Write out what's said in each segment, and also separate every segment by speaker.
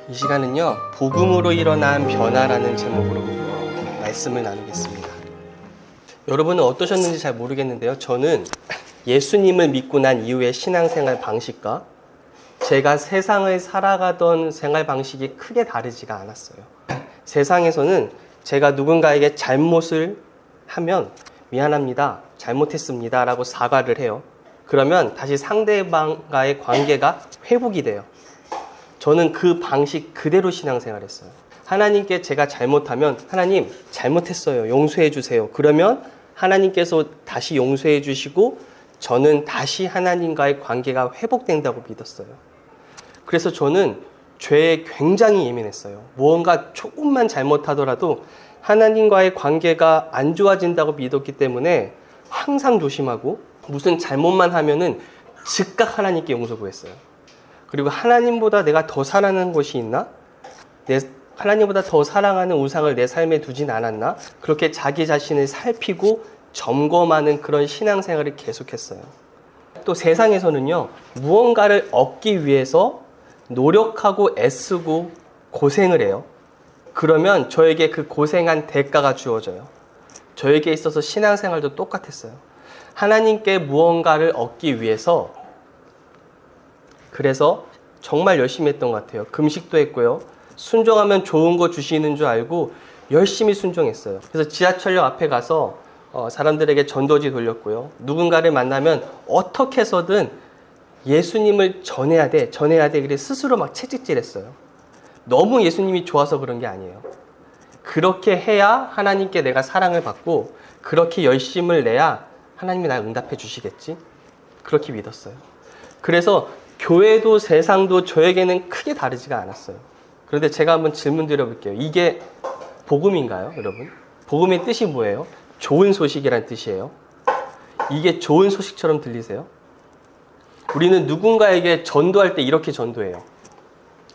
Speaker 1: 이 시간은요, 복음으로 일어난 변화라는 제목으로 말씀을 나누겠습니다. 여러분은 어떠셨는지 잘 모르겠는데요, 저는 예수님을 믿고 난 이후의 신앙생활 방식과 제가 세상을 살아가던 생활 방식이 크게 다르지가 않았어요. 세상에서는 제가 누군가에게 잘못을 하면 미안합니다, 잘못했습니다 라고 사과를 해요. 그러면 다시 상대방과의 관계가 회복이 돼요. 저는 그 방식 그대로 신앙생활했어요. 하나님께 제가 잘못하면 하나님 잘못했어요, 용서해 주세요. 그러면 하나님께서 다시 용서해 주시고 저는 다시 하나님과의 관계가 회복된다고 믿었어요. 그래서 저는 죄에 굉장히 예민했어요. 무언가 조금만 잘못하더라도 하나님과의 관계가 안 좋아진다고 믿었기 때문에 항상 조심하고 무슨 잘못만 하면은 즉각 하나님께 용서 구했어요. 그리고 하나님보다 내가 더 사랑하는 것이 있나? 하나님보다 더 사랑하는 우상을 내 삶에 두진 않았나? 그렇게 자기 자신을 살피고 점검하는 그런 신앙생활을 계속했어요. 또 세상에서는요, 무언가를 얻기 위해서 노력하고 애쓰고 고생을 해요. 그러면 저에게 그 고생한 대가가 주어져요. 저에게 있어서 신앙생활도 똑같았어요. 하나님께 무언가를 얻기 위해서 그래서 정말 열심히 했던 것 같아요. 금식도 했고요. 순종하면 좋은 거 주시는 줄 알고 열심히 순종했어요. 그래서 지하철역 앞에 가서 사람들에게 전도지 돌렸고요. 누군가를 만나면 어떻게 해서든 예수님을 전해야 돼. 그래 스스로 막 채찍질했어요. 너무 예수님이 좋아서 그런 게 아니에요. 그렇게 해야 하나님께 내가 사랑을 받고 그렇게 열심을 내야 하나님이 날 응답해 주시겠지. 그렇게 믿었어요. 그래서 교회도 세상도 저에게는 크게 다르지가 않았어요. 그런데 제가 한번 질문 드려볼게요. 이게 복음인가요, 여러분? 복음의 뜻이 뭐예요? 좋은 소식이란 뜻이에요. 이게 좋은 소식처럼 들리세요? 우리는 누군가에게 전도할 때 이렇게 전도해요.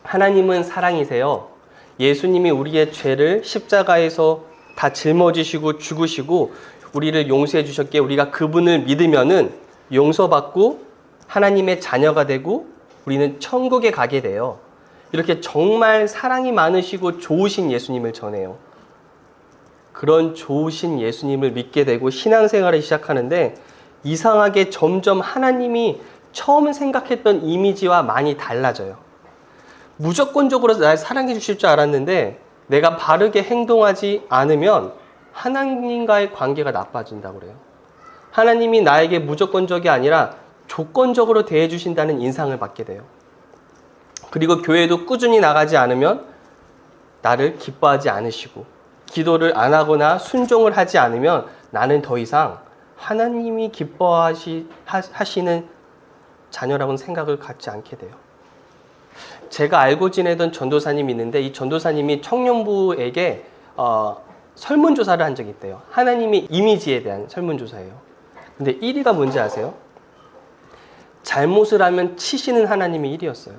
Speaker 1: 하나님은 사랑이세요. 예수님이 우리의 죄를 십자가에서 다 짊어지시고 죽으시고 우리를 용서해 주셨기에 우리가 그분을 믿으면은 용서받고 하나님의 자녀가 되고 우리는 천국에 가게 돼요. 이렇게 정말 사랑이 많으시고 좋으신 예수님을 전해요. 그런 좋으신 예수님을 믿게 되고 신앙생활을 시작하는데 이상하게 점점 하나님이 처음 생각했던 이미지와 많이 달라져요. 무조건적으로 날 사랑해 주실 줄 알았는데 내가 바르게 행동하지 않으면 하나님과의 관계가 나빠진다고 그래요. 하나님이 나에게 무조건적이 아니라 조건적으로 대해 주신다는 인상을 받게 돼요. 그리고 교회도 꾸준히 나가지 않으면 나를 기뻐하지 않으시고 기도를 안 하거나 순종을 하지 않으면 나는 더 이상 하나님이 기뻐하시는 자녀라고는 생각을 갖지 않게 돼요. 제가 알고 지내던 전도사님이 있는데 이 전도사님이 청년부에게 설문조사를 한 적이 있대요. 하나님의 이미지에 대한 설문조사예요. 근데 1위가 뭔지 아세요? 잘못을 하면 치시는 하나님이 1위였어요.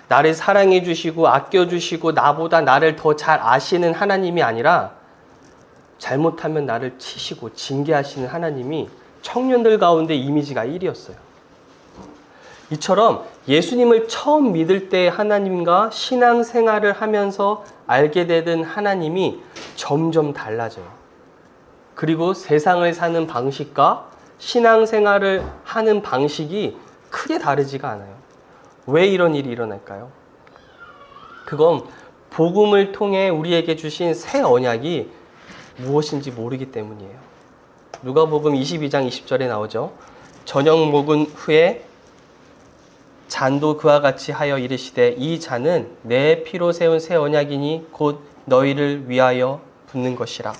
Speaker 1: 나를 사랑해 주시고 아껴 주시고 나보다 나를 더 잘 아시는 하나님이 아니라 잘못하면 나를 치시고 징계하시는 하나님이 청년들 가운데 이미지가 1위였어요. 이처럼 예수님을 처음 믿을 때 하나님과 신앙생활을 하면서 알게 되던 하나님이 점점 달라져요. 그리고 세상을 사는 방식과 신앙생활을 하는 방식이 크게 다르지가 않아요. 왜 이런 일이 일어날까요? 그건 복음을 통해 우리에게 주신 새 언약이 무엇인지 모르기 때문이에요. 누가복음 22장 20절에 나오죠. 저녁 먹은 후에 잔도 그와 같이 하여 이르시되 이 잔은 내 피로 세운 새 언약이니 곧 너희를 위하여 붓는 것이라.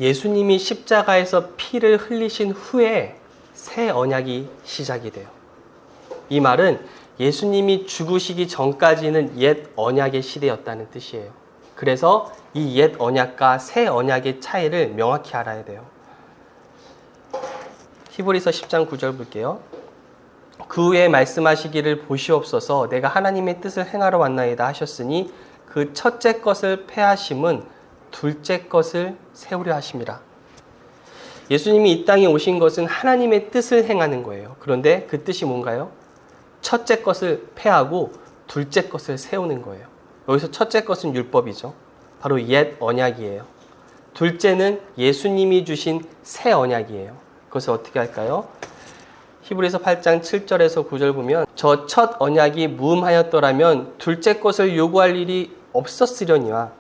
Speaker 1: 예수님이 십자가에서 피를 흘리신 후에 새 언약이 시작이 돼요. 이 말은 예수님이 죽으시기 전까지는 옛 언약의 시대였다는 뜻이에요. 그래서 이 옛 언약과 새 언약의 차이를 명확히 알아야 돼요. 히브리서 10장 9절 볼게요. 그 후에 말씀하시기를 보시옵소서 내가 하나님의 뜻을 행하러 왔나이다 하셨으니 그 첫째 것을 폐하심은 둘째 것을 세우려 하심이라. 예수님이 이 땅에 오신 것은 하나님의 뜻을 행하는 거예요. 그런데 그 뜻이 뭔가요? 첫째 것을 폐하고 둘째 것을 세우는 거예요. 여기서 첫째 것은 율법이죠. 바로 옛 언약이에요. 둘째는 예수님이 주신 새 언약이에요. 그것을 어떻게 할까요? 히브리서 8장 7절에서 9절 보면 저 첫 언약이 무음하였더라면 둘째 것을 요구할 일이 없었으려니와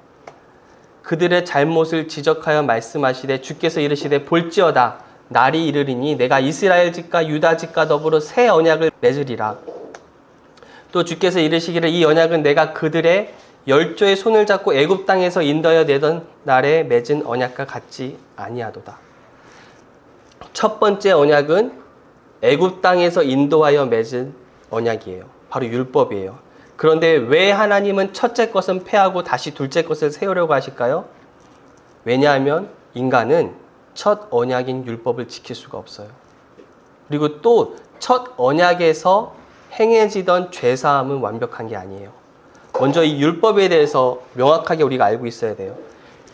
Speaker 1: 그들의 잘못을 지적하여 말씀하시되 주께서 이르시되 볼지어다 날이 이르리니 내가 이스라엘 집과 유다 집과 더불어 새 언약을 맺으리라. 또 주께서 이르시기를 이 언약은 내가 그들의 열조의 손을 잡고 애굽 땅에서 인도하여 내던 날에 맺은 언약과 같지 아니하도다. 첫 번째 언약은 애굽 땅에서 인도하여 맺은 언약이에요. 바로 율법이에요. 그런데 왜 하나님은 첫째 것은 폐하고 다시 둘째 것을 세우려고 하실까요? 왜냐하면 인간은 첫 언약인 율법을 지킬 수가 없어요. 그리고 또 첫 언약에서 행해지던 죄사함은 완벽한 게 아니에요. 먼저 이 율법에 대해서 명확하게 우리가 알고 있어야 돼요.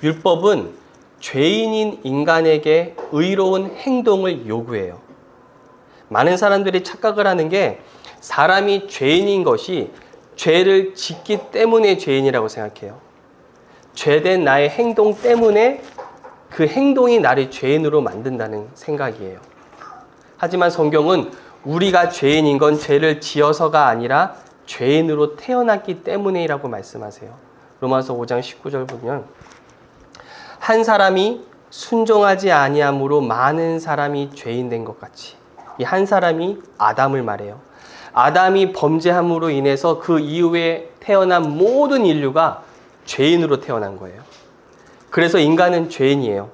Speaker 1: 율법은 죄인인 인간에게 의로운 행동을 요구해요. 많은 사람들이 착각을 하는 게 사람이 죄인인 것이 죄를 짓기 때문에 죄인이라고 생각해요. 죄된 나의 행동 때문에 그 행동이 나를 죄인으로 만든다는 생각이에요. 하지만 성경은 우리가 죄인인 건 죄를 지어서가 아니라 죄인으로 태어났기 때문이라고 말씀하세요. 로마서 5장 19절 보면 한 사람이 순종하지 아니함으로 많은 사람이 죄인 된 것 같이 이 한 사람이 아담을 말해요. 아담이 범죄함으로 인해서 그 이후에 태어난 모든 인류가 죄인으로 태어난 거예요. 그래서 인간은 죄인이에요.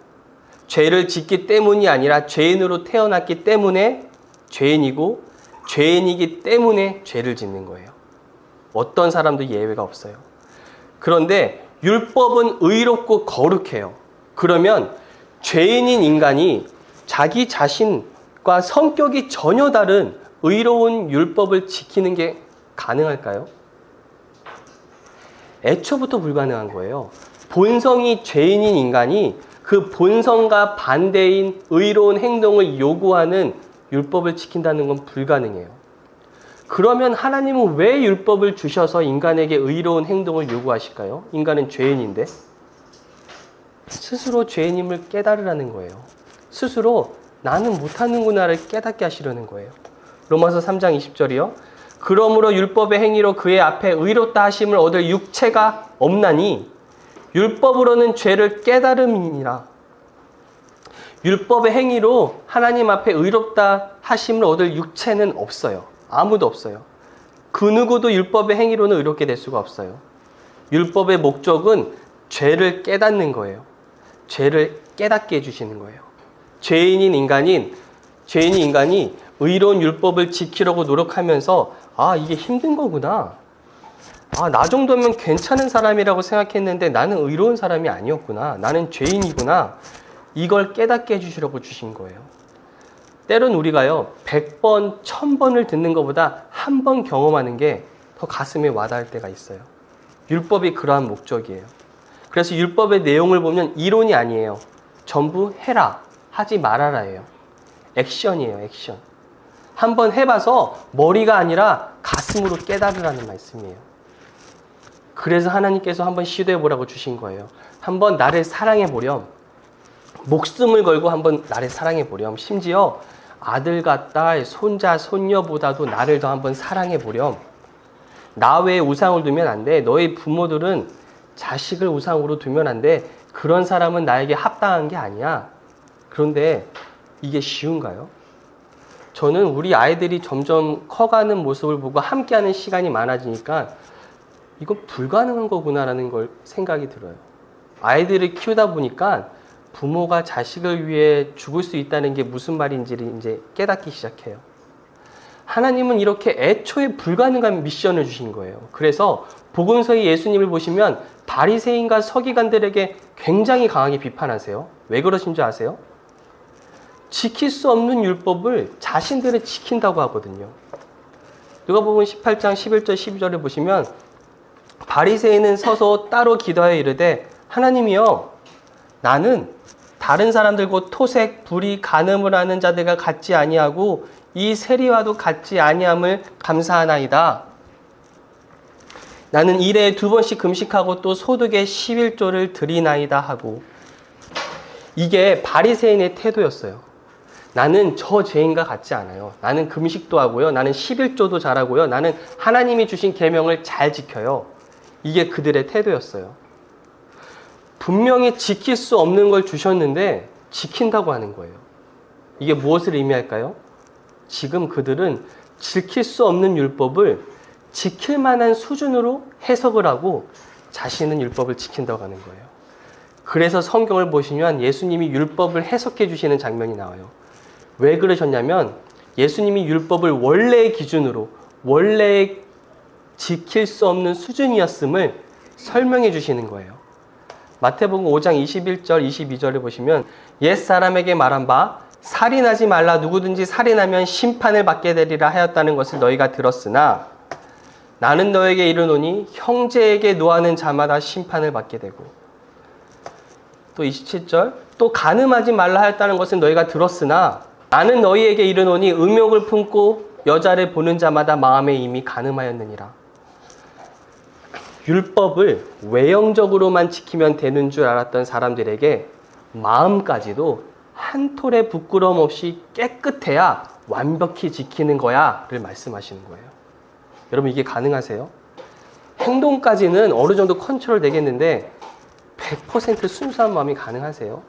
Speaker 1: 죄를 짓기 때문이 아니라 죄인으로 태어났기 때문에 죄인이고 죄인이기 때문에 죄를 짓는 거예요. 어떤 사람도 예외가 없어요. 그런데 율법은 의롭고 거룩해요. 그러면 죄인인 인간이 자기 자신과 성격이 전혀 다른 의로운 율법을 지키는 게 가능할까요? 애초부터 불가능한 거예요. 본성이 죄인인 인간이 그 본성과 반대인 의로운 행동을 요구하는 율법을 지킨다는 건 불가능해요. 그러면 하나님은 왜 율법을 주셔서 인간에게 의로운 행동을 요구하실까요? 인간은 죄인인데. 스스로 죄인임을 깨달으라는 거예요. 스스로 나는 못하는구나를 깨닫게 하시려는 거예요. 로마서 3장 20절이요. 그러므로 율법의 행위로 그의 앞에 의롭다 하심을 얻을 육체가 없나니 율법으로는 죄를 깨달음이니라. 율법의 행위로 하나님 앞에 의롭다 하심을 얻을 육체는 없어요. 아무도 없어요. 그 누구도 율법의 행위로는 의롭게 될 수가 없어요. 율법의 목적은 죄를 깨닫는 거예요. 죄를 깨닫게 해주시는 거예요. 죄인인 인간이 의로운 율법을 지키려고 노력하면서 이게 힘든 거구나. 나 정도면 괜찮은 사람이라고 생각했는데 나는 의로운 사람이 아니었구나. 나는 죄인이구나. 이걸 깨닫게 해주시려고 주신 거예요. 때론 우리가요, 100번, 1000번을 듣는 것보다 한 번 경험하는 게 더 가슴에 와닿을 때가 있어요. 율법이 그러한 목적이에요. 그래서 율법의 내용을 보면 이론이 아니에요. 전부 해라, 하지 말아라예요. 액션이에요, 액션. 한번 해봐서 머리가 아니라 가슴으로 깨달으라는 말씀이에요. 그래서 하나님께서 한번 시도해보라고 주신 거예요. 한번 나를 사랑해보렴. 목숨을 걸고 한번 나를 사랑해보렴. 심지어 아들과 딸, 손자, 손녀보다도 나를 더 한번 사랑해보렴. 나 외에 우상을 두면 안 돼. 너희 부모들은 자식을 우상으로 두면 안 돼. 그런 사람은 나에게 합당한 게 아니야. 그런데 이게 쉬운가요? 저는 우리 아이들이 점점 커가는 모습을 보고 함께하는 시간이 많아지니까 이거 불가능한 거구나라는 걸 생각이 들어요. 아이들을 키우다 보니까 부모가 자식을 위해 죽을 수 있다는 게 무슨 말인지를 이제 깨닫기 시작해요. 하나님은 이렇게 애초에 불가능한 미션을 주신 거예요. 그래서 복음서의 예수님을 보시면 바리새인과 서기관들에게 굉장히 강하게 비판하세요. 왜 그러신 줄 아세요? 지킬 수 없는 율법을 자신들은 지킨다고 하거든요. 누가복음 18장 11절 12절을 보시면 바리새인은 서서 따로 기도하여 이르되 하나님이여 나는 다른 사람들 곧 토색, 불의, 간음을 하는 자들과 같지 아니하고 이 세리와도 같지 아니함을 감사하나이다. 나는 일에 2번씩 금식하고 또 소득의 11조를 드리나이다 하고. 이게 바리새인의 태도였어요. 나는 저 죄인과 같지 않아요. 나는 금식도 하고요. 나는 11조도 잘하고요. 나는 하나님이 주신 계명을 잘 지켜요. 이게 그들의 태도였어요. 분명히 지킬 수 없는 걸 주셨는데 지킨다고 하는 거예요. 이게 무엇을 의미할까요? 지금 그들은 지킬 수 없는 율법을 지킬 만한 수준으로 해석을 하고 자신은 율법을 지킨다고 하는 거예요. 그래서 성경을 보시면 예수님이 율법을 해석해 주시는 장면이 나와요. 왜 그러셨냐면 예수님이 율법을 원래의 기준으로 원래 지킬 수 없는 수준이었음을 설명해 주시는 거예요. 마태복음 5장 21절 22절을 보시면 옛사람에게 말한 바 살인하지 말라 누구든지 살인하면 심판을 받게 되리라 하였다는 것을 너희가 들었으나 나는 너에게 이르노니 형제에게 노하는 자마다 심판을 받게 되고, 또 27절 또 간음하지 말라 하였다는 것을 너희가 들었으나 나는 너희에게 이르노니 음욕을 품고 여자를 보는 자마다 마음에 이미 간음하였느니라. 율법을 외형적으로만 지키면 되는 줄 알았던 사람들에게 마음까지도 한 톨의 부끄러움 없이 깨끗해야 완벽히 지키는 거야 를 말씀하시는 거예요. 여러분, 이게 가능하세요? 행동까지는 어느 정도 컨트롤 되겠는데 100% 순수한 마음이 가능하세요?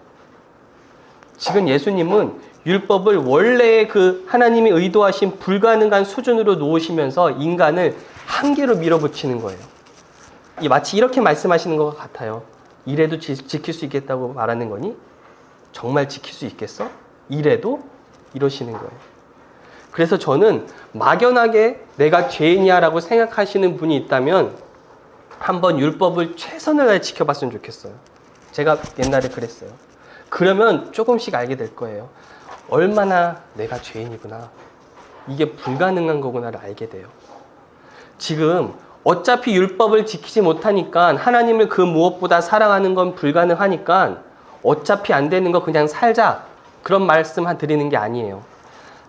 Speaker 1: 지금 예수님은 율법을 원래의 그 하나님이 의도하신 불가능한 수준으로 놓으시면서 인간을 한계로 밀어붙이는 거예요. 마치 이렇게 말씀하시는 것 같아요. 이래도 지킬 수 있겠다고 말하는 거니? 정말 지킬 수 있겠어? 이래도? 이러시는 거예요. 그래서 저는 막연하게 내가 죄인이야 라고 생각하시는 분이 있다면 한번 율법을 최선을 다해 지켜봤으면 좋겠어요. 제가 옛날에 그랬어요. 그러면 조금씩 알게 될 거예요. 얼마나 내가 죄인이구나. 이게 불가능한 거구나를 알게 돼요. 지금 어차피 율법을 지키지 못하니까 하나님을 그 무엇보다 사랑하는 건 불가능하니까 어차피 안 되는 거 그냥 살자. 그런 말씀 드리는 게 아니에요.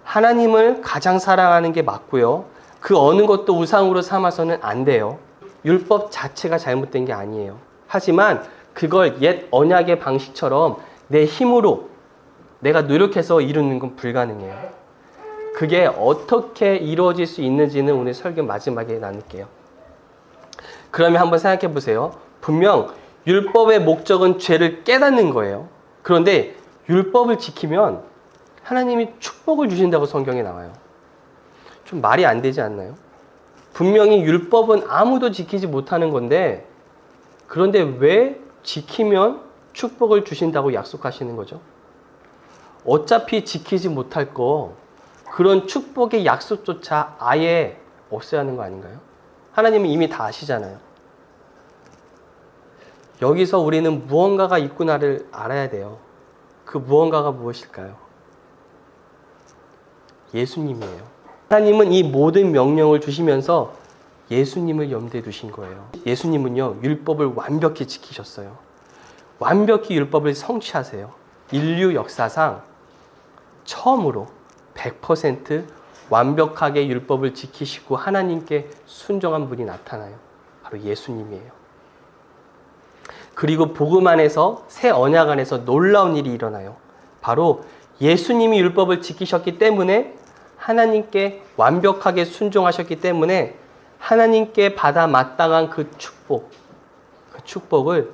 Speaker 1: 하나님을 가장 사랑하는 게 맞고요. 그 어느 것도 우상으로 삼아서는 안 돼요. 율법 자체가 잘못된 게 아니에요. 하지만 그걸 옛 언약의 방식처럼 내 힘으로 내가 노력해서 이루는 건 불가능해요. 그게 어떻게 이루어질 수 있는지는 오늘 설교 마지막에 나눌게요. 그러면 한번 생각해 보세요. 분명 율법의 목적은 죄를 깨닫는 거예요. 그런데 율법을 지키면 하나님이 축복을 주신다고 성경에 나와요. 좀 말이 안 되지 않나요? 분명히 율법은 아무도 지키지 못하는 건데, 그런데 왜 지키면 축복을 주신다고 약속하시는 거죠? 어차피 지키지 못할 거, 그런 축복의 약속조차 아예 없애야 하는 거 아닌가요? 하나님은 이미 다 아시잖아요. 여기서 우리는 무언가가 있구나를 알아야 돼요. 그 무언가가 무엇일까요? 예수님이에요. 하나님은 이 모든 명령을 주시면서 예수님을 염두에 두신 거예요. 예수님은요, 율법을 완벽히 지키셨어요. 완벽히 율법을 성취하세요. 인류 역사상 처음으로 100% 완벽하게 율법을 지키시고 하나님께 순종한 분이 나타나요. 바로 예수님이에요. 그리고 복음 안에서, 새 언약 안에서 놀라운 일이 일어나요. 바로 예수님이 율법을 지키셨기 때문에, 하나님께 완벽하게 순종하셨기 때문에 하나님께 받아 마땅한 그 축복을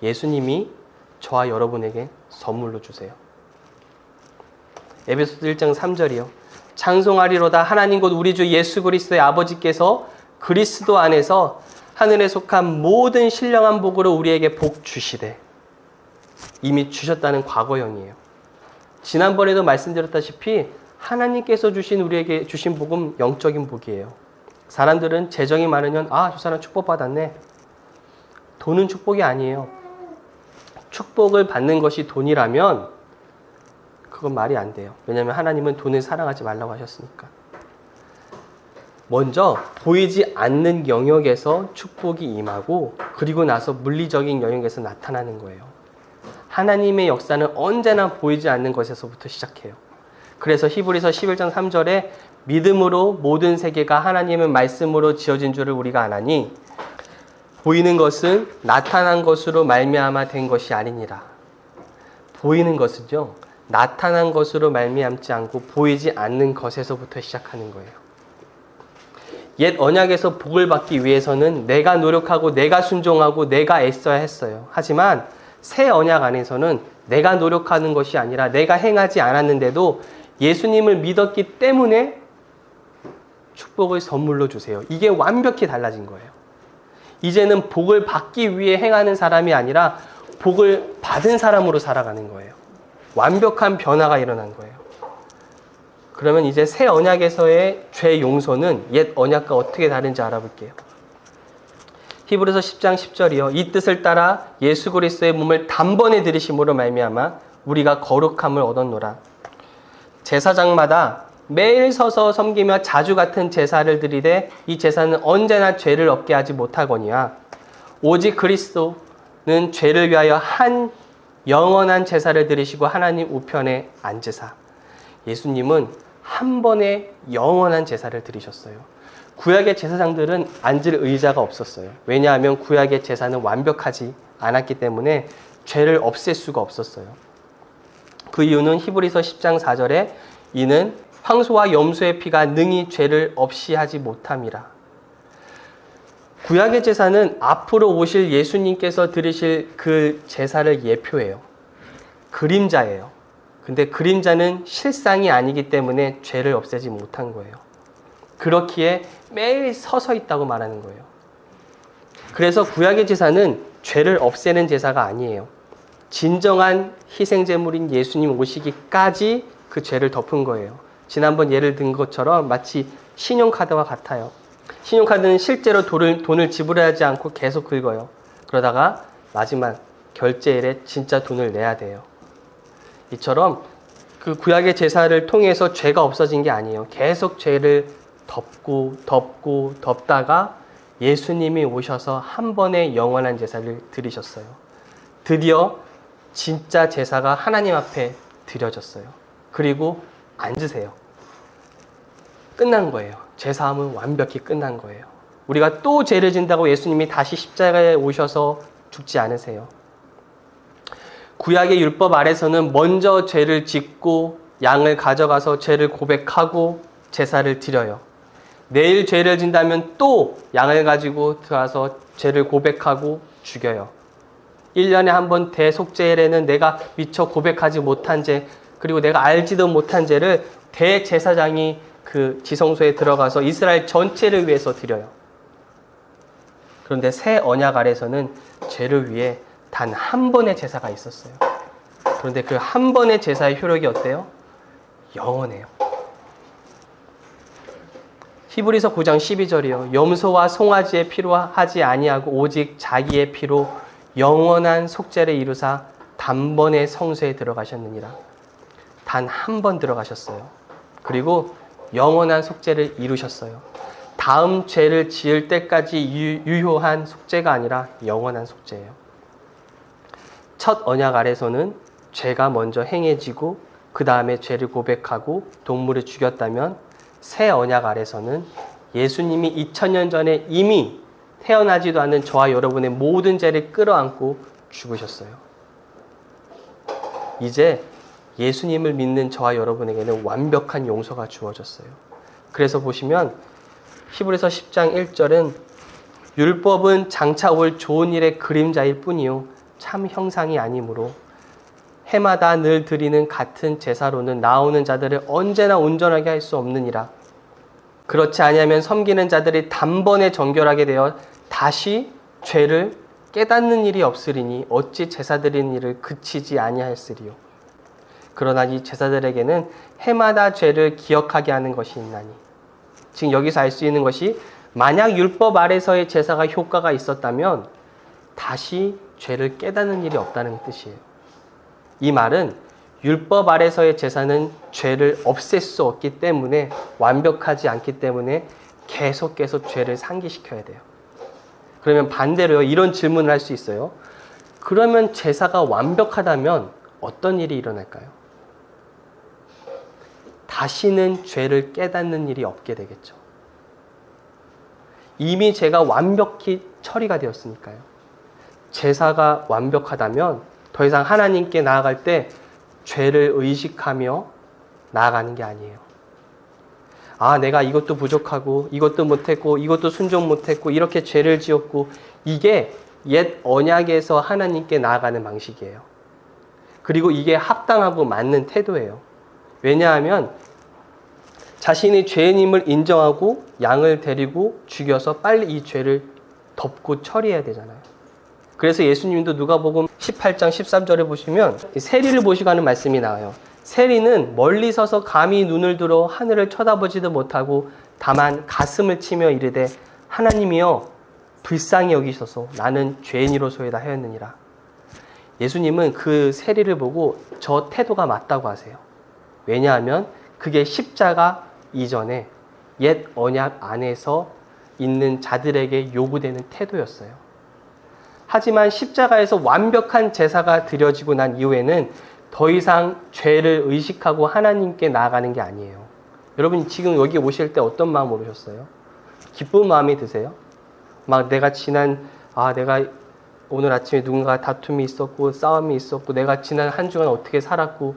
Speaker 1: 예수님이 저와 여러분에게 선물로 주세요. 에베소서 1장 3절이요. 찬송하리로다 하나님 곧 우리 주 예수 그리스도의 아버지께서 그리스도 안에서 하늘에 속한 모든 신령한 복으로 우리에게 복 주시되. 이미 주셨다는 과거형이에요. 지난번에도 말씀드렸다시피 하나님께서 우리에게 주신 복은 영적인 복이에요. 사람들은 재정이 많으면 저 사람 축복받았네. 돈은 축복이 아니에요. 축복을 받는 것이 돈이라면 그건 말이 안 돼요. 왜냐하면 하나님은 돈을 사랑하지 말라고 하셨으니까. 먼저 보이지 않는 영역에서 축복이 임하고, 그리고 나서 물리적인 영역에서 나타나는 거예요. 하나님의 역사는 언제나 보이지 않는 것에서부터 시작해요. 그래서 히브리서 11장 3절에 믿음으로 모든 세계가 하나님의 말씀으로 지어진 줄을 우리가 아나니 보이는 것은 나타난 것으로 말미암아 된 것이 아니니라. 보이는 것은요, 나타난 것으로 말미암지 않고 보이지 않는 것에서부터 시작하는 거예요. 옛 언약에서 복을 받기 위해서는 내가 노력하고 내가 순종하고 내가 애써야 했어요. 하지만 새 언약 안에서는 내가 노력하는 것이 아니라 내가 행하지 않았는데도 예수님을 믿었기 때문에 축복을 선물로 주세요. 이게 완벽히 달라진 거예요. 이제는 복을 받기 위해 행하는 사람이 아니라 복을 받은 사람으로 살아가는 거예요. 완벽한 변화가 일어난 거예요. 그러면 이제 새 언약에서의 죄 용서는 옛 언약과 어떻게 다른지 알아볼게요. 히브리서 10장 10절이요. 이 뜻을 따라 예수 그리스도의 몸을 단번에 들이심으로 말미암아 우리가 거룩함을 얻었노라. 제사장마다 매일 서서 섬기며 자주 같은 제사를 드리되 이 제사는 언제나 죄를 없게 하지 못하거니와 오직 그리스도는 죄를 위하여 한 영원한 제사를 드리시고 하나님 우편에 앉으사. 예수님은 한 번에 영원한 제사를 드리셨어요. 구약의 제사장들은 앉을 의자가 없었어요. 왜냐하면 구약의 제사는 완벽하지 않았기 때문에 죄를 없앨 수가 없었어요. 그 이유는 히브리서 10장 4절에 이는 황소와 염소의 피가 능히 죄를 없이 하지 못함이라. 구약의 제사는 앞으로 오실 예수님께서 드리실 그 제사를 예표해요. 그림자예요. 근데 그림자는 실상이 아니기 때문에 죄를 없애지 못한 거예요. 그렇기에 매일 서서 있다고 말하는 거예요. 그래서 구약의 제사는 죄를 없애는 제사가 아니에요. 진정한 희생제물인 예수님 오시기까지 그 죄를 덮은 거예요. 지난번 예를 든 것처럼 마치 신용카드와 같아요. 신용카드는 실제로 돈을 지불하지 않고 계속 긁어요. 그러다가 마지막 결제일에 진짜 돈을 내야 돼요. 이처럼 그 구약의 제사를 통해서 죄가 없어진 게 아니에요. 계속 죄를 덮다가 예수님이 오셔서 한 번에 영원한 제사를 드리셨어요. 드디어 진짜 제사가 하나님 앞에 드려졌어요. 그리고 앉으세요. 끝난 거예요. 제사함은 완벽히 끝난 거예요. 우리가 또 죄를 진다고 예수님이 다시 십자가에 오셔서 죽지 않으세요. 구약의 율법 아래서는 먼저 죄를 짓고 양을 가져가서 죄를 고백하고 제사를 드려요. 내일 죄를 진다면 또 양을 가지고 들어가서 죄를 고백하고 죽여요. 1년에 한 번 대속죄일에는 내가 미처 고백하지 못한 죄, 그리고 내가 알지도 못한 죄를 대제사장이 그 지성소에 들어가서 이스라엘 전체를 위해서 드려요. 그런데 새 언약 아래서는 죄를 위해 단 한 번의 제사가 있었어요. 그런데 그 한 번의 제사의 효력이 어때요? 영원해요. 히브리서 9장 12절이요. 염소와 송아지의 피로 하지 아니하고 오직 자기의 피로 영원한 속죄를 이루사 단번에 성소에 들어가셨느니라. 단 한 번 들어가셨어요. 그리고 영원한 속죄를 이루셨어요. 다음 죄를 지을 때까지 유효한 속죄가 아니라 영원한 속죄예요. 첫 언약 아래서는 죄가 먼저 행해지고 그 다음에 죄를 고백하고 동물을 죽였다면 새 언약 아래서는 예수님이 2000년 전에 이미 태어나지도 않은 저와 여러분의 모든 죄를 끌어안고 죽으셨어요. 이제 예수님을 믿는 저와 여러분에게는 완벽한 용서가 주어졌어요. 그래서 보시면 히브리서 10장 1절은 율법은 장차 올 좋은 일의 그림자일 뿐이요 참 형상이 아니므로 해마다 늘 드리는 같은 제사로는 나오는 자들을 언제나 온전하게 할 수 없느니라. 그렇지 아니하면 섬기는 자들이 단번에 정결하게 되어 다시 죄를 깨닫는 일이 없으리니 어찌 제사 드리는 일을 그치지 아니하였으리요. 그러나 이 제사들에게는 해마다 죄를 기억하게 하는 것이 있나니. 지금 여기서 알 수 있는 것이 만약 율법 아래서의 제사가 효과가 있었다면 다시 죄를 깨닫는 일이 없다는 뜻이에요. 이 말은 율법 아래서의 제사는 죄를 없앨 수 없기 때문에 완벽하지 않기 때문에 계속 죄를 상기시켜야 돼요. 그러면 반대로요. 이런 질문을 할 수 있어요. 그러면 제사가 완벽하다면 어떤 일이 일어날까요? 다시는 죄를 깨닫는 일이 없게 되겠죠. 이미 죄가 완벽히 처리가 되었으니까요. 제사가 완벽하다면 더 이상 하나님께 나아갈 때 죄를 의식하며 나아가는 게 아니에요. 아, 내가 이것도 부족하고 이것도 못했고 이것도 순종 못했고 이렇게 죄를 지었고, 이게 옛 언약에서 하나님께 나아가는 방식이에요. 그리고 이게 합당하고 맞는 태도예요. 왜냐하면 자신이 죄인임을 인정하고 양을 데리고 죽여서 빨리 이 죄를 덮고 처리해야 되잖아요. 그래서 예수님도 누가복음 18장 13절에 보시면 세리를 보시고 하는 말씀이 나와요. 세리는 멀리 서서 감히 눈을 들어 하늘을 쳐다보지도 못하고 다만 가슴을 치며 이르되 하나님이여 불쌍히 여기소서 나는 죄인이로소이다 하였느니라. 예수님은 그 세리를 보고 저 태도가 맞다고 하세요. 왜냐하면 그게 십자가 이전에 옛 언약 안에서 있는 자들에게 요구되는 태도였어요. 하지만 십자가에서 완벽한 제사가 드려지고 난 이후에는 더 이상 죄를 의식하고 하나님께 나아가는 게 아니에요. 여러분 지금 여기 오실 때 어떤 마음으로 오셨어요? 기쁜 마음이 드세요? 막 내가 오늘 아침에 누군가 다툼이 있었고 싸움이 있었고 내가 지난 한 주간 어떻게 살았고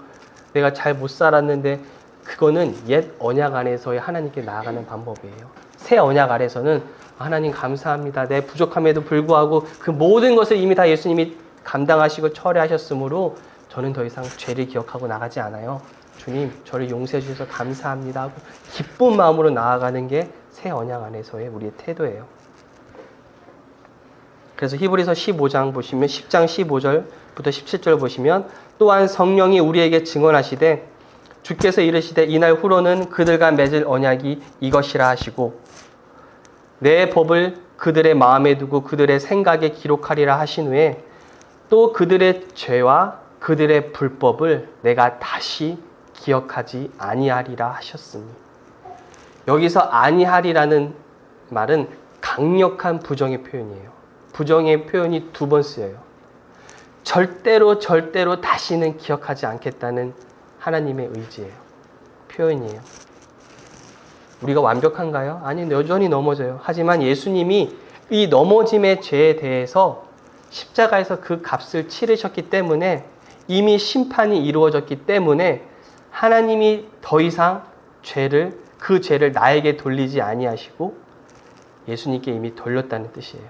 Speaker 1: 내가 잘 못 살았는데, 그거는 옛 언약 안에서의 하나님께 나아가는 방법이에요. 새 언약 아래서는 하나님 감사합니다. 내 부족함에도 불구하고 그 모든 것을 이미 다 예수님이 감당하시고 처리하셨으므로 저는 더 이상 죄를 기억하고 나가지 않아요. 주님, 저를 용서해 주셔서 감사합니다 하고 기쁜 마음으로 나아가는 게 새 언약 안에서의 우리의 태도예요. 그래서 히브리서 15장 보시면 10장 15절부터 17절 보시면 또한 성령이 우리에게 증언하시되 주께서 이르시되 이날 후로는 그들과 맺을 언약이 이것이라 하시고 내 법을 그들의 마음에 두고 그들의 생각에 기록하리라 하신 후에 또 그들의 죄와 그들의 불법을 내가 다시 기억하지 아니하리라 하셨으니, 여기서 아니하리라는 말은 강력한 부정의 표현이에요. 부정의 표현이 두 번 쓰여요. 절대로 다시는 기억하지 않겠다는 하나님의 의지예요. 표현이에요. 우리가 완벽한가요? 아니, 여전히 넘어져요. 하지만 예수님이 이 넘어짐의 죄에 대해서 십자가에서 그 값을 치르셨기 때문에, 이미 심판이 이루어졌기 때문에 하나님이 더 이상 그 죄를 나에게 돌리지 아니하시고 예수님께 이미 돌렸다는 뜻이에요.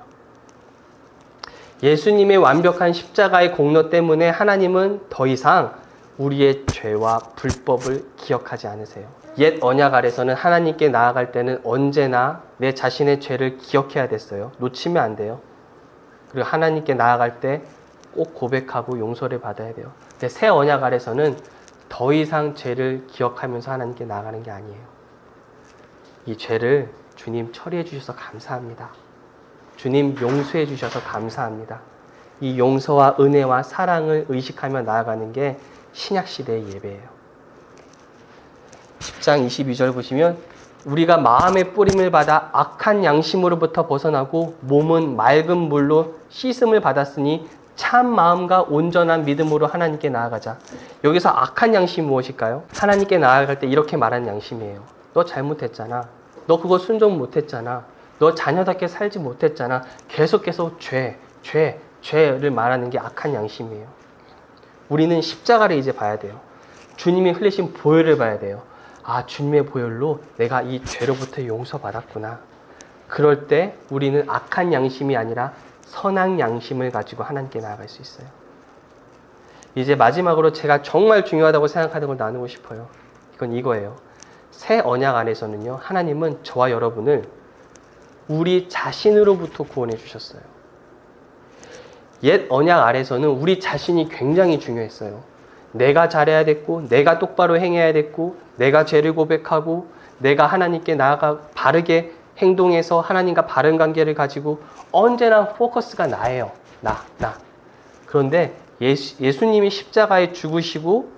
Speaker 1: 예수님의 완벽한 십자가의 공로 때문에 하나님은 더 이상 우리의 죄와 불법을 기억하지 않으세요. 옛 언약 아래서는 하나님께 나아갈 때는 언제나 내 자신의 죄를 기억해야 됐어요. 놓치면 안 돼요. 그리고 하나님께 나아갈 때 꼭 고백하고 용서를 받아야 돼요. 근데 새 언약 아래서는 더 이상 죄를 기억하면서 하나님께 나아가는 게 아니에요. 이 죄를 주님 처리해 주셔서 감사합니다. 주님 용서해 주셔서 감사합니다. 이 용서와 은혜와 사랑을 의식하며 나아가는 게 신약시대의 예배예요. 10장 22절 보시면 우리가 마음의 뿌림을 받아 악한 양심으로부터 벗어나고 몸은 맑은 물로 씻음을 받았으니 참 마음과 온전한 믿음으로 하나님께 나아가자. 여기서 악한 양심이 무엇일까요? 하나님께 나아갈 때 이렇게 말하는 양심이에요. 너 잘못했잖아. 너 그거 순종 못했잖아. 너 자녀답게 살지 못했잖아. 계속 죄를 말하는 게 악한 양심이에요. 우리는 십자가를 이제 봐야 돼요. 주님이 흘리신 보혈을 봐야 돼요. 아, 주님의 보혈로 내가 이 죄로부터 용서받았구나. 그럴 때 우리는 악한 양심이 아니라 선한 양심을 가지고 하나님께 나아갈 수 있어요. 이제 마지막으로 제가 정말 중요하다고 생각하는 걸 나누고 싶어요. 이건 이거예요. 새 언약 안에서는요, 하나님은 저와 여러분을 우리 자신으로부터 구원해 주셨어요. 옛 언약 아래서는 우리 자신이 굉장히 중요했어요. 내가 잘해야 됐고, 내가 똑바로 행해야 됐고, 내가 죄를 고백하고, 내가 하나님께 나아가 바르게 행동해서 하나님과 바른 관계를 가지고 언제나 포커스가 나예요. 나. 그런데 예수님이 십자가에 죽으시고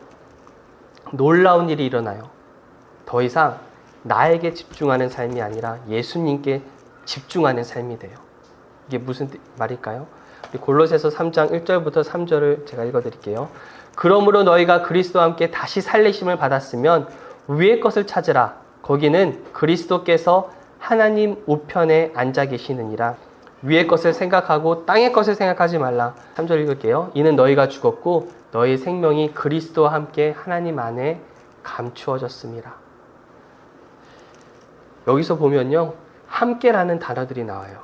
Speaker 1: 놀라운 일이 일어나요. 더 이상 나에게 집중하는 삶이 아니라 예수님께 집중하는 삶이 돼요. 이게 무슨 말일까요? 골로새서 3장 1절부터 3절을 제가 읽어드릴게요. 그러므로 너희가 그리스도와 함께 다시 살리심을 받았으면 위의 것을 찾으라. 거기는 그리스도께서 하나님 우편에 앉아 계시느니라. 위의 것을 생각하고 땅의 것을 생각하지 말라. 3절 읽을게요. 이는 너희가 죽었고 너희 생명이 그리스도와 함께 하나님 안에 감추어졌습니다. 여기서 보면요, 함께라는 단어들이 나와요.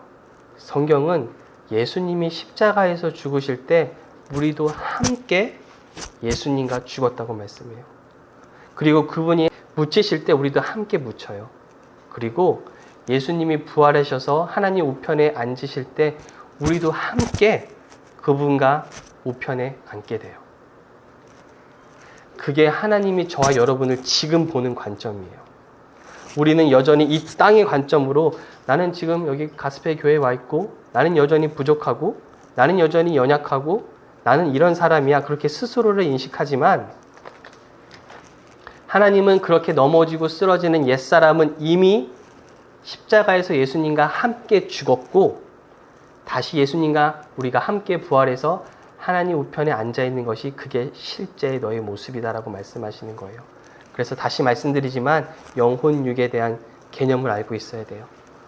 Speaker 1: 성경은 예수님이 십자가에서 죽으실 때 우리도 함께 예수님과 죽었다고 말씀해요. 그리고 그분이 묻히실 때 우리도 함께 묻혀요. 그리고 예수님이 부활하셔서 하나님 우편에 앉으실 때 우리도 함께 그분과 우편에 앉게 돼요. 그게 하나님이 저와 여러분을 지금 보는 관점이에요. 우리는 여전히 이 땅의 관점으로 나는 지금 여기 가스페 교회에 와 있고 나는 여전히 부족하고 나는 여전히 연약하고 나는 이런 사람이야 그렇게 스스로를 인식하지만 하나님은 그렇게 넘어지고 쓰러지는 옛사람은 이미 십자가에서 예수님과 함께 죽었고 다시 예수님과 우리가 함께 부활해서 하나님 우편에 앉아있는 것이 그게 실제의 너의 모습이다라고 말씀하시는 거예요. 그래서 다시 말씀드리지만 영혼 육에 대한 개념을 알고 있어야 돼요.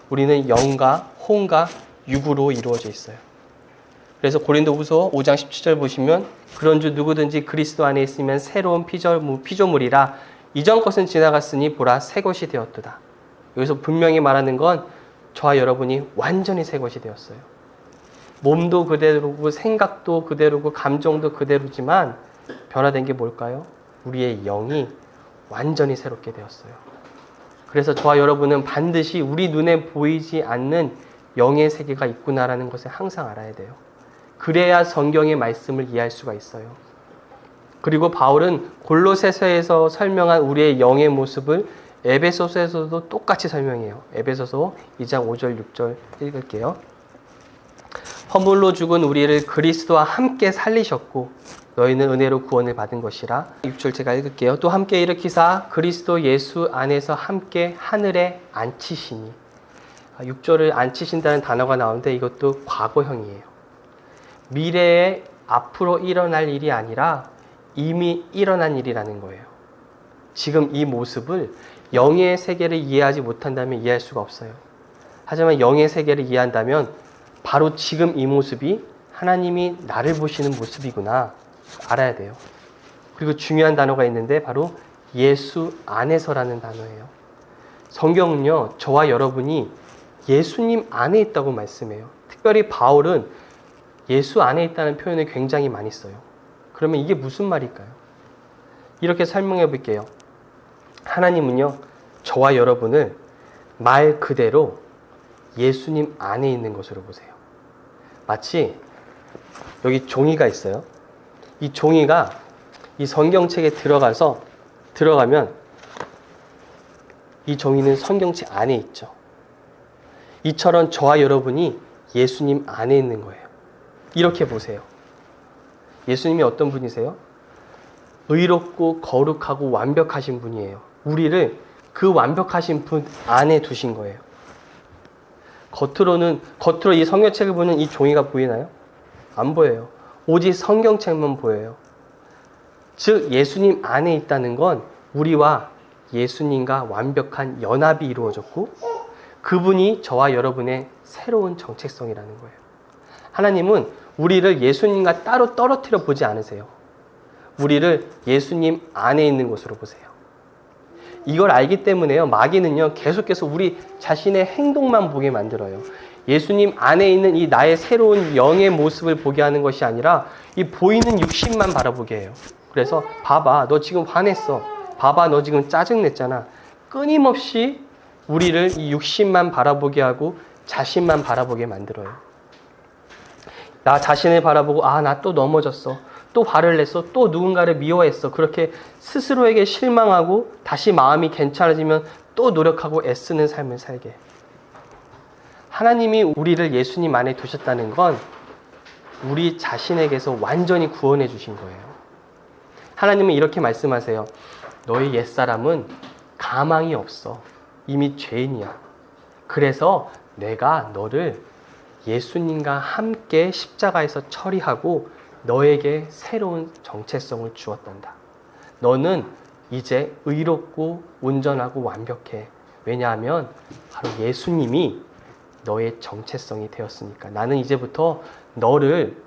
Speaker 1: 우리는 영과 혼과 육으로 이루어져 있어요. 그래서 고린도후서 5장 17절 보시면 그런즉 누구든지 그리스도 안에 있으면 새로운 피조물이라 이전 것은 지나갔으니 보라 새 것이 되었도다. 여기서 분명히 말하는 건 저와 여러분이 완전히 새 것이 되었어요. 몸도 그대로고 생각도 그대로고 감정도 그대로지만 변화된 게 뭘까요? 우리의 영이 완전히 새롭게 되었어요. 그래서 저와 여러분은 반드시 우리 눈에 보이지 않는 영의 세계가 있구나라는 것을 항상 알아야 돼요. 그래야 성경의 말씀을 이해할 수가 있어요. 그리고 바울은 골로새서에서 설명한 우리의 영의 모습을 에베소서에서도 똑같이 설명해요. 에베소서 2장 5절 6절 읽을게요. 허물로 죽은 우리를 그리스도와 함께 살리셨고 너희는 은혜로 구원을 받은 것이라. 6절 제가 읽을게요. 또 함께 일으키사 그리스도 예수 안에서 함께 하늘에 앉히시니. 6절을 앉히신다는 단어가 나오는데 이것도 과거형이에요. 미래에 앞으로 일어날 일이 아니라 이미 일어난 일이라는 거예요. 지금 이 모습을 영의 세계를 이해하지 못한다면 이해할 수가 없어요. 하지만 영의 세계를 이해한다면 바로 지금 이 모습이 하나님이 나를 보시는 모습이구나 알아야 돼요. 그리고 중요한 단어가 있는데 바로 예수 안에서라는 단어예요. 성경은요, 저와 여러분이 예수님 안에 있다고 말씀해요. 특별히 바울은 예수 안에 있다는 표현을 굉장히 많이 써요. 그러면 이게 무슨 말일까요? 이렇게 설명해 볼게요. 하나님은요, 저와 여러분을 말 그대로 예수님 안에 있는 것으로 보세요. 마치 여기 종이가 있어요. 이 종이가 이 성경책에 들어가면 이 종이는 성경책 안에 있죠. 이처럼 저와 여러분이 예수님 안에 있는 거예요. 이렇게 보세요. 예수님이 어떤 분이세요? 의롭고 거룩하고 완벽하신 분이에요. 우리를 그 완벽하신 분 안에 두신 거예요. 겉으로 이 성경책을 보는 이 종이가 보이나요? 안 보여요. 오직 성경책만 보여요. 즉 예수님 안에 있다는 건 우리와 예수님과 완벽한 연합이 이루어졌고 그분이 저와 여러분의 새로운 정체성이라는 거예요. 하나님은 우리를 예수님과 따로 떨어뜨려 보지 않으세요. 우리를 예수님 안에 있는 곳으로 보세요. 이걸 알기 때문에요. 마귀는요, 계속해서 우리 자신의 행동만 보게 만들어요. 예수님 안에 있는 이 나의 새로운 영의 모습을 보게 하는 것이 아니라 이 보이는 육신만 바라보게 해요. 그래서 봐봐, 너 지금 화냈어. 봐봐, 너 지금 짜증냈잖아. 끊임없이 우리를 이 육신만 바라보게 하고 자신만 바라보게 만들어요. 나 자신을 바라보고 나 또 넘어졌어. 또 화를 냈어. 또 누군가를 미워했어. 그렇게 스스로에게 실망하고 다시 마음이 괜찮아지면 또 노력하고 애쓰는 삶을 살게. 하나님이 우리를 예수님 안에 두셨다는 건 우리 자신에게서 완전히 구원해 주신 거예요. 하나님은 이렇게 말씀하세요. 너희 옛사람은 가망이 없어. 이미 죄인이야. 그래서 내가 너를 예수님과 함께 십자가에서 처리하고 너에게 새로운 정체성을 주었단다. 너는 이제 의롭고 온전하고 완벽해. 왜냐하면 바로 예수님이 너의 정체성이 되었으니까. 나는 이제부터 너를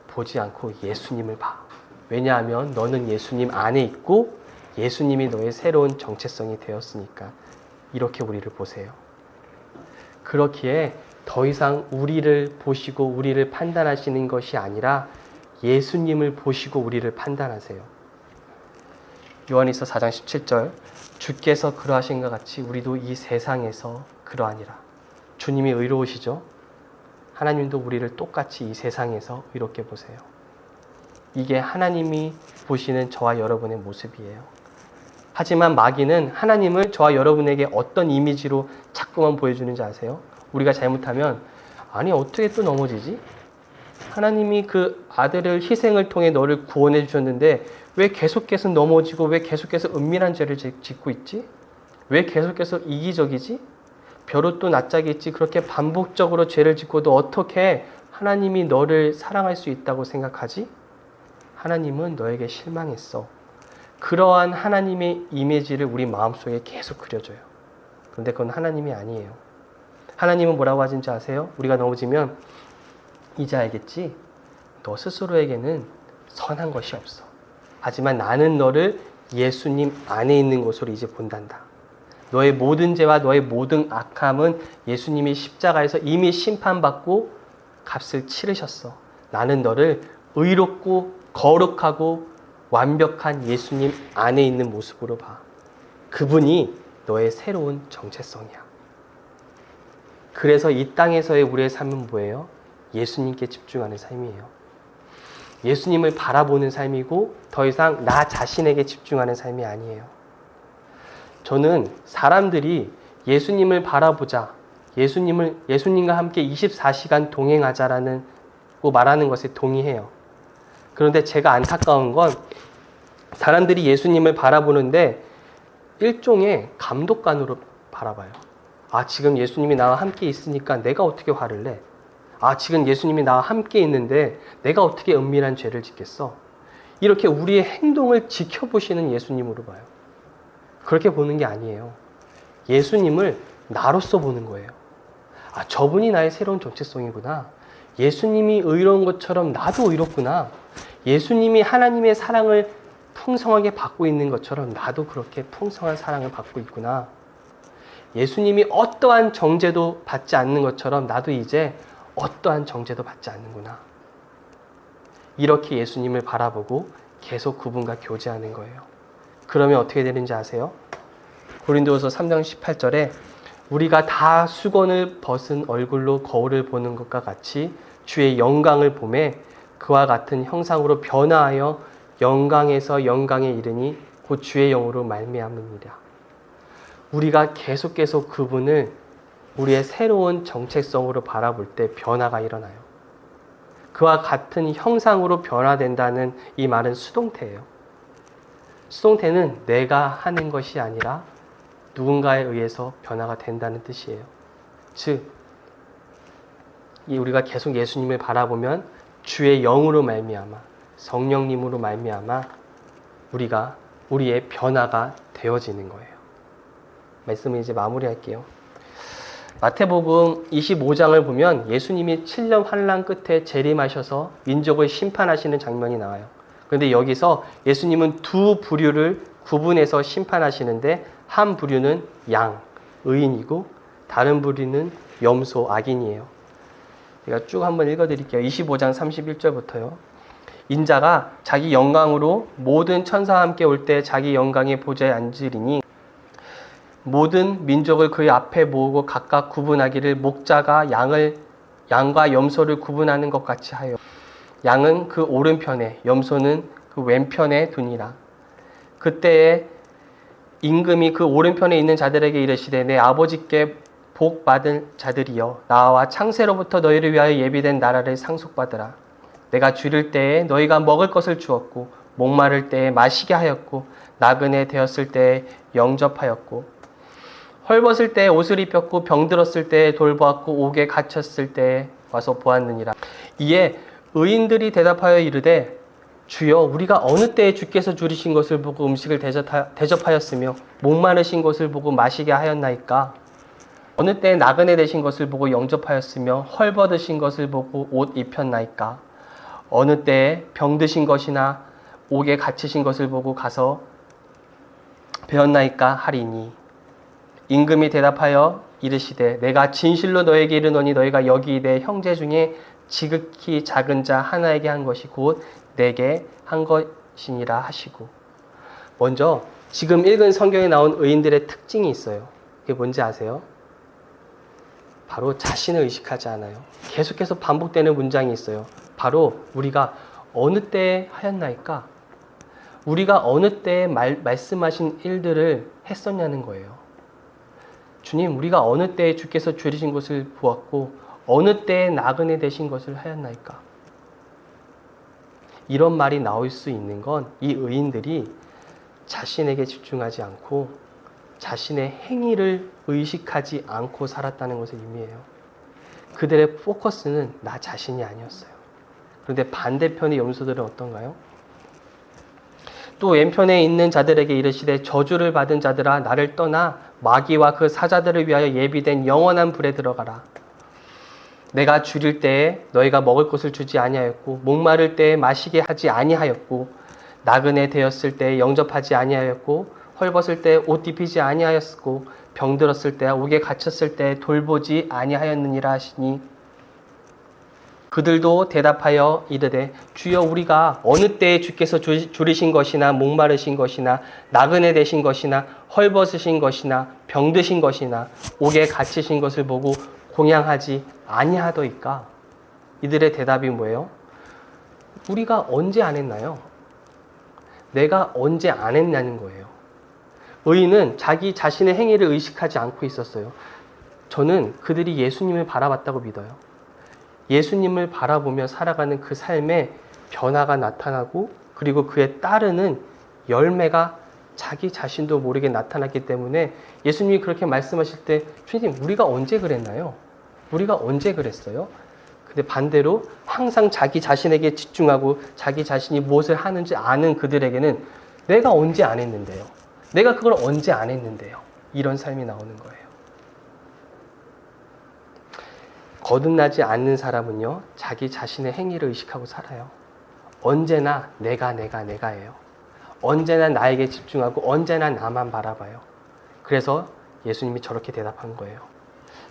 Speaker 1: 보지 않고 예수님을 봐. 왜냐하면 너는 예수님 안에 있고 예수님이 너의 새로운 정체성이 되었으니까. 이렇게 우리를 보세요. 그렇기에 더 이상 우리를 보시고 우리를 판단하시는 것이 아니라 예수님을 보시고 우리를 판단하세요. 요한일서 4장 17절, 주께서 그러하신 것 같이 우리도 이 세상에서 그러하니라. 주님이 의로우시죠? 하나님도 우리를 똑같이 이 세상에서 의롭게 보세요. 이게 하나님이 보시는 저와 여러분의 모습이에요. 하지만 마귀는 하나님을 저와 여러분에게 어떤 이미지로 자꾸만 보여주는지 아세요? 우리가 잘못하면 아니 어떻게 또 넘어지지? 하나님이 그 아들을 희생을 통해 너를 구원해 주셨는데 왜 계속해서 넘어지고 왜 계속해서 은밀한 죄를 짓고 있지? 왜 계속해서 이기적이지? 벼롯도 낯짝이 있지 그렇게 반복적으로 죄를 짓고도 어떻게 하나님이 너를 사랑할 수 있다고 생각하지? 하나님은 너에게 실망했어. 그러한 하나님의 이미지를 우리 마음속에 계속 그려줘요. 그런데 그건 하나님이 아니에요. 하나님은 뭐라고 하신지 아세요? 우리가 넘어지면 이제 알겠지? 너 스스로에게는 선한 것이 없어. 하지만 나는 너를 예수님 안에 있는 것으로 이제 본단다. 너의 모든 죄와 너의 모든 악함은 예수님이 십자가에서 이미 심판받고 값을 치르셨어. 나는 너를 의롭고 거룩하고 완벽한 예수님 안에 있는 모습으로 봐. 그분이 너의 새로운 정체성이야. 그래서 이 땅에서의 우리의 삶은 뭐예요? 예수님께 집중하는 삶이에요. 예수님을 바라보는 삶이고 더 이상 나 자신에게 집중하는 삶이 아니에요. 저는 사람들이 예수님을 바라보자, 예수님과 함께 24시간 동행하자라는 말하는 것에 동의해요. 그런데 제가 안타까운 건 사람들이 예수님을 바라보는데 일종의 감독관으로 바라봐요. 아, 지금 예수님이 나와 함께 있으니까 내가 어떻게 화를 내? 아, 지금 예수님이 나와 함께 있는데 내가 어떻게 은밀한 죄를 짓겠어? 이렇게 우리의 행동을 지켜보시는 예수님으로 봐요. 그렇게 보는 게 아니에요. 예수님을 나로서 보는 거예요. 아, 저분이 나의 새로운 정체성이구나. 예수님이 의로운 것처럼 나도 의롭구나. 예수님이 하나님의 사랑을 풍성하게 받고 있는 것처럼 나도 그렇게 풍성한 사랑을 받고 있구나. 예수님이 어떠한 정죄도 받지 않는 것처럼 나도 이제 어떠한 정죄도 받지 않는구나. 이렇게 예수님을 바라보고 계속 그분과 교제하는 거예요. 그러면 어떻게 되는지 아세요? 고린도후서 3장 18절에 우리가 다 수건을 벗은 얼굴로 거울을 보는 것과 같이 주의 영광을 보매 그와 같은 형상으로 변화하여 영광에서 영광에 이르니 곧 주의 영으로 말미암으니라. 우리가 계속 그분을 우리의 새로운 정체성으로 바라볼 때 변화가 일어나요. 그와 같은 형상으로 변화된다는 이 말은 수동태예요. 수동태는 내가 하는 것이 아니라 누군가에 의해서 변화가 된다는 뜻이에요. 즉, 우리가 계속 예수님을 바라보면 주의 영으로 말미암아 성령님으로 말미암아 우리의 변화가 되어지는 거예요. 말씀을 이제 마무리할게요. 마태복음 25장을 보면 예수님이 7년 환난 끝에 재림하셔서 민족을 심판하시는 장면이 나와요. 그런데 여기서 예수님은 두 부류를 구분해서 심판하시는데 한 부류는 양, 의인이고 다른 부류는 염소, 악인이에요. 제가 쭉 한번 읽어드릴게요. 25장 31절부터요. 인자가 자기 영광으로 모든 천사와 함께 올 때 자기 영광의 보좌에 앉으리니 모든 민족을 그의 앞에 모으고 각각 구분하기를 목자가 양과 염소를 구분하는 것 같이 하여 양은 그 오른편에 염소는 그 왼편에 두니라. 그때에 임금이 그 오른편에 있는 자들에게 이르시되 내 아버지께 복 받은 자들이여 나와 창세로부터 너희를 위하여 예비된 나라를 상속받으라. 내가 줄일 때에 너희가 먹을 것을 주었고 목마를 때에 마시게 하였고 나그네 되었을 때에 영접하였고 헐벗을 때에 옷을 입혔고 병들었을 때에 돌보았고 옥에 갇혔을 때에 와서 보았느니라. 이에 의인들이 대답하여 이르되 주여 우리가 어느 때에 주께서 줄이신 것을 보고 음식을 대접하였으며 목마르신 것을 보고 마시게 하였나이까? 어느 때에 나그네 되신 것을 보고 영접하였으며 헐벗으신 것을 보고 옷 입혔나이까? 어느 때에 병드신 것이나 옥에 갇히신 것을 보고 가서 배웠나이까 하리니 임금이 대답하여 이르시되 내가 진실로 너에게 이르노니 너희가 여기 내 형제 중에 지극히 작은 자 하나에게 한 것이 곧 내게 한 것이니라 하시고. 먼저 지금 읽은 성경에 나온 의인들의 특징이 있어요. 그게 뭔지 아세요? 바로 자신을 의식하지 않아요. 계속해서 반복되는 문장이 있어요. 바로 우리가 어느 때에 하였나이까? 우리가 어느 때에 말씀하신 일들을 했었냐는 거예요. 주님, 우리가 어느 때에 주께서 줄이신 것을 보았고 어느 때에 나그네 되신 것을 하였나이까? 이런 말이 나올 수 있는 건 이 의인들이 자신에게 집중하지 않고 자신의 행위를 의식하지 않고 살았다는 것을 의미해요. 그들의 포커스는 나 자신이 아니었어요. 그런데 반대편의 염소들은 어떤가요? 또 왼편에 있는 자들에게 이르시되 저주를 받은 자들아 나를 떠나 마귀와 그 사자들을 위하여 예비된 영원한 불에 들어가라. 내가 줄일 때에 너희가 먹을 것을 주지 아니하였고 목마를 때에 마시게 하지 아니하였고 나그네 되었을 때에 영접하지 아니하였고 헐벗을 때에 옷 입히지 아니하였고 병들었을 때와 옥에 갇혔을 때에 돌보지 아니하였느니라 하시니 그들도 대답하여 이르되 주여 우리가 어느 때에 주께서 줄이신 것이나 목마르신 것이나 나그네 되신 것이나 헐벗으신 것이나 병드신 것이나 옥에 갇히신 것을 보고 공양하지 아니하더이까? 이들의 대답이 뭐예요? 우리가 언제 안 했나요? 내가 언제 안 했냐는 거예요. 의인은 자기 자신의 행위를 의식하지 않고 있었어요. 저는 그들이 예수님을 바라봤다고 믿어요. 예수님을 바라보며 살아가는 그 삶에 변화가 나타나고 그리고 그에 따르는 열매가 자기 자신도 모르게 나타났기 때문에 예수님이 그렇게 말씀하실 때 주님 우리가 언제 그랬나요? 우리가 언제 그랬어요? 근데 반대로 항상 자기 자신에게 집중하고 자기 자신이 무엇을 하는지 아는 그들에게는 내가 언제 안 했는데요? 내가 그걸 언제 안 했는데요? 이런 삶이 나오는 거예요. 거듭나지 않는 사람은요, 자기 자신의 행위를 의식하고 살아요. 언제나 내가예요. 언제나 나에게 집중하고 언제나 나만 바라봐요. 그래서 예수님이 저렇게 대답한 거예요.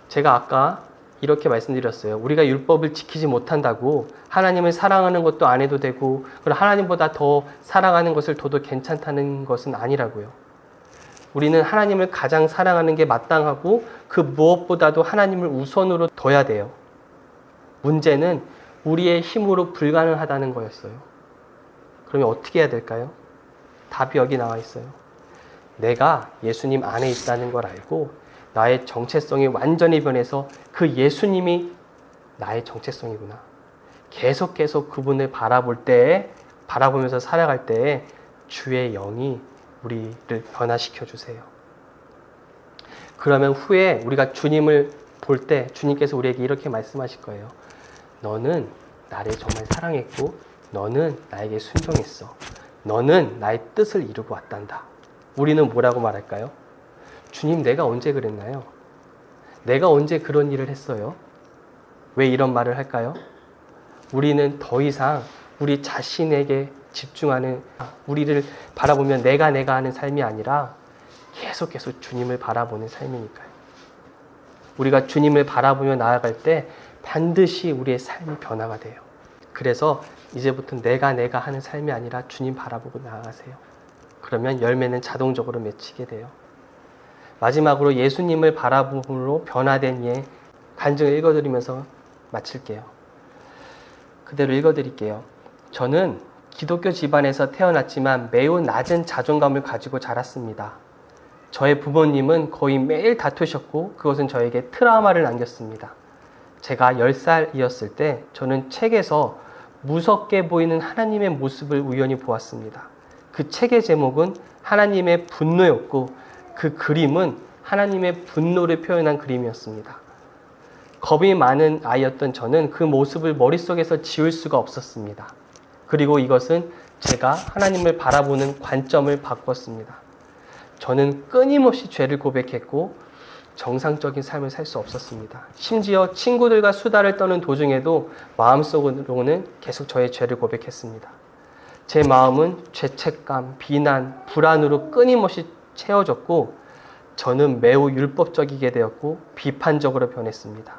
Speaker 1: 제가 아까 이렇게 말씀드렸어요. 우리가 율법을 지키지 못한다고 하나님을 사랑하는 것도 안 해도 되고 그리고 하나님보다 더 사랑하는 것을 둬도 괜찮다는 것은 아니라고요. 우리는 하나님을 가장 사랑하는 게 마땅하고 그 무엇보다도 하나님을 우선으로 둬야 돼요. 문제는 우리의 힘으로 불가능하다는 거였어요. 그러면 어떻게 해야 될까요? 답이 여기 나와 있어요. 내가 예수님 안에 있다는 걸 알고 나의 정체성이 완전히 변해서 그 예수님이 나의 정체성이구나. 계속 그분을 바라보면서 살아갈 때에 주의 영이 우리를 변화시켜 주세요. 그러면 후에 우리가 주님을 볼 때 주님께서 우리에게 이렇게 말씀하실 거예요. 너는 나를 정말 사랑했고 너는 나에게 순종했어. 너는 나의 뜻을 이루고 왔단다. 우리는 뭐라고 말할까요? 주님, 내가 언제 그랬나요? 내가 언제 그런 일을 했어요? 왜 이런 말을 할까요? 우리는 더 이상 우리 자신에게 집중하는, 우리를 바라보면 내가 하는 삶이 아니라 계속 주님을 바라보는 삶이니까요. 우리가 주님을 바라보며 나아갈 때 반드시 우리의 삶이 변화가 돼요. 그래서 이제부터 내가 하는 삶이 아니라 주님 바라보고 나아가세요. 그러면 열매는 자동적으로 맺히게 돼요. 마지막으로 예수님을 바라봄으로 변화된 이의 간증을 읽어드리면서 마칠게요. 그대로 읽어드릴게요. 저는 기독교 집안에서 태어났지만 매우 낮은 자존감을 가지고 자랐습니다. 저의 부모님은 거의 매일 다투셨고 그것은 저에게 트라우마를 남겼습니다. 제가 10살이었을 때 저는 책에서 무섭게 보이는 하나님의 모습을 우연히 보았습니다. 그 책의 제목은 하나님의 분노였고 그 그림은 하나님의 분노를 표현한 그림이었습니다. 겁이 많은 아이였던 저는 그 모습을 머릿속에서 지울 수가 없었습니다. 그리고 이것은 제가 하나님을 바라보는 관점을 바꿨습니다. 저는 끊임없이 죄를 고백했고 정상적인 삶을 살 수 없었습니다. 심지어 친구들과 수다를 떠는 도중에도 마음속으로는 계속 저의 죄를 고백했습니다. 제 마음은 죄책감, 비난, 불안으로 끊임없이 채워졌고 저는 매우 율법적이게 되었고 비판적으로 변했습니다.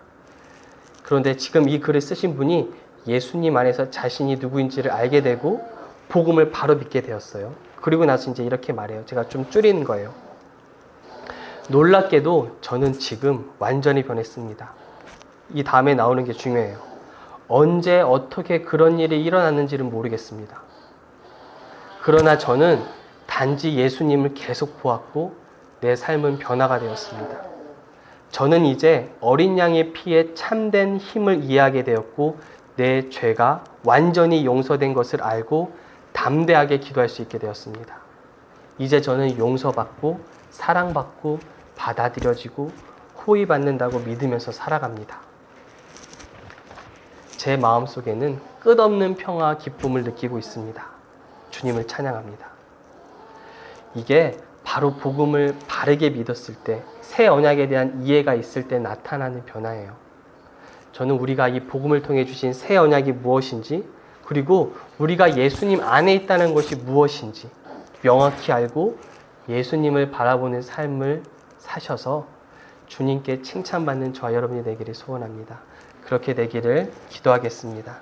Speaker 1: 그런데 지금 이 글을 쓰신 분이 예수님 안에서 자신이 누구인지를 알게 되고 복음을 바로 믿게 되었어요. 그리고 나서 이제 이렇게 말해요. 제가 좀 줄이는 거예요. 놀랍게도 저는 지금 완전히 변했습니다. 이 다음에 나오는 게 중요해요. 언제 어떻게 그런 일이 일어났는지는 모르겠습니다. 그러나 저는 단지 예수님을 계속 보았고 내 삶은 변화가 되었습니다. 저는 이제 어린 양의 피에 참된 힘을 이해하게 되었고 내 죄가 완전히 용서된 것을 알고 담대하게 기도할 수 있게 되었습니다. 이제 저는 용서받고 사랑받고 받아들여지고 호의받는다고 믿으면서 살아갑니다. 제 마음속에는 끝없는 평화와 기쁨을 느끼고 있습니다. 주님을 찬양합니다. 이게 바로 복음을 바르게 믿었을 때, 새 언약에 대한 이해가 있을 때 나타나는 변화예요. 저는 우리가 이 복음을 통해 주신 새 언약이 무엇인지, 그리고 우리가 예수님 안에 있다는 것이 무엇인지 명확히 알고 예수님을 바라보는 삶을 사셔서 주님께 칭찬받는 저와 여러분이 되기를 소원합니다. 그렇게 되기를 기도하겠습니다.